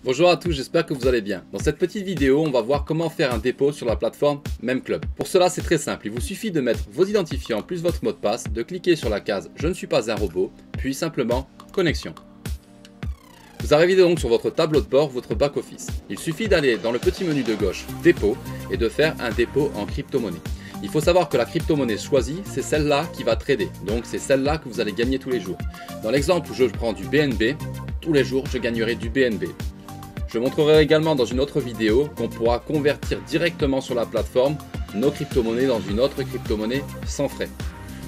Bonjour à tous, j'espère que vous allez bien. Dans cette petite vidéo, on va voir comment faire un dépôt sur la plateforme MemClub. Pour cela, c'est très simple. Il vous suffit de mettre vos identifiants plus votre mot de passe, de cliquer sur la case « Je ne suis pas un robot », puis simplement « Connexion ». Vous arrivez donc sur votre tableau de bord, votre back-office. Il suffit d'aller dans le petit menu de gauche « Dépôt » et de faire un dépôt en crypto-monnaie. Il faut savoir que la crypto-monnaie choisie, c'est celle-là qui va trader. Donc c'est celle-là que vous allez gagner tous les jours. Dans l'exemple où je prends du BNB, tous les jours, je gagnerai du BNB. Je montrerai également dans une autre vidéo qu'on pourra convertir directement sur la plateforme nos crypto-monnaies dans une autre crypto-monnaie sans frais.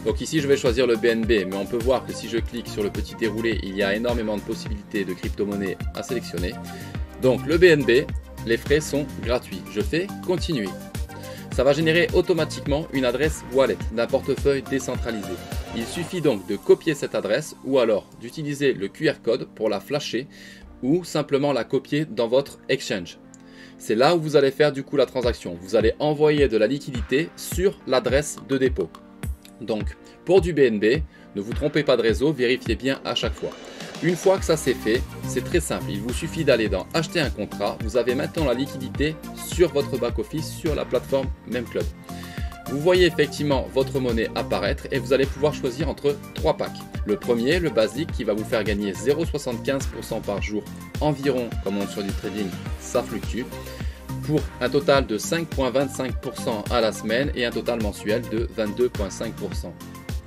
Donc ici je vais choisir le BNB, mais on peut voir que si je clique sur le petit déroulé, il y a énormément de possibilités de crypto-monnaies à sélectionner. Donc le BNB, les frais sont gratuits. Je fais continuer. Ça va générer automatiquement une adresse wallet d'un portefeuille décentralisé. Il suffit donc de copier cette adresse ou alors d'utiliser le QR code pour la flasher ou simplement la copier dans votre exchange. C'est là où vous allez faire du coup la transaction. Vous allez envoyer de la liquidité sur l'adresse de dépôt. Donc pour du BNB, ne vous trompez pas de réseau, vérifiez bien à chaque fois. Une fois que ça c'est fait, c'est très simple. Il vous suffit d'aller dans acheter un contrat. Vous avez maintenant la liquidité sur votre back-office sur la plateforme MemClub. Vous voyez effectivement votre monnaie apparaître et vous allez pouvoir choisir entre 3 packs. Le premier, le basique, qui va vous faire gagner 0,75% par jour environ, comme on sur du trading, ça fluctue, pour un total de 5,25% à la semaine et un total mensuel de 22,5%.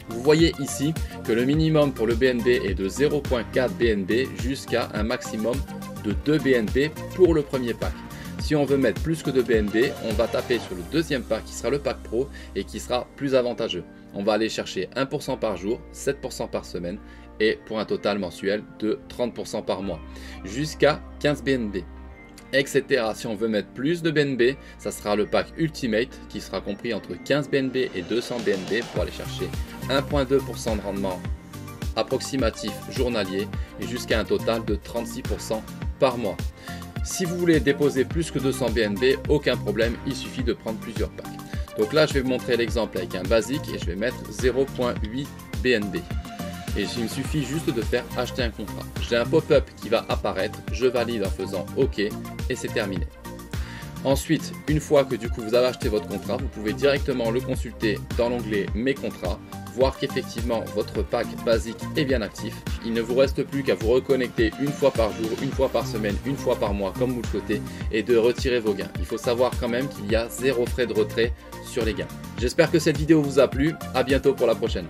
Vous voyez ici que le minimum pour le BNB est de 0,4 BNB jusqu'à un maximum de 2 BNB pour le premier pack. Si on veut mettre plus que de BNB, on va taper sur le deuxième pack qui sera le pack pro et qui sera plus avantageux. On va aller chercher 1% par jour, 7% par semaine et pour un total mensuel de 30% par mois jusqu'à 15 BNB. Etc. Si on veut mettre plus de BNB, ça sera le pack Ultimate qui sera compris entre 15 BNB et 200 BNB pour aller chercher 1,2% de rendement approximatif journalier et jusqu'à un total de 36% par mois. Si vous voulez déposer plus que 200 BNB, aucun problème, il suffit de prendre plusieurs packs. Donc là, je vais vous montrer l'exemple avec un basique et je vais mettre 0,8 BNB. Et il me suffit juste de faire acheter un contrat. J'ai un pop-up qui va apparaître, je valide en faisant OK et c'est terminé. Ensuite, une fois que du coup vous avez acheté votre contrat, vous pouvez directement le consulter dans l'onglet Mes contrats, voir qu'effectivement votre pack basique est bien actif. Il ne vous reste plus qu'à vous reconnecter une fois par jour, une fois par semaine, une fois par mois comme vous le souhaitez et de retirer vos gains. Il faut savoir quand même qu'il y a 0 frais de retrait sur les gains. J'espère que cette vidéo vous a plu, à bientôt pour la prochaine.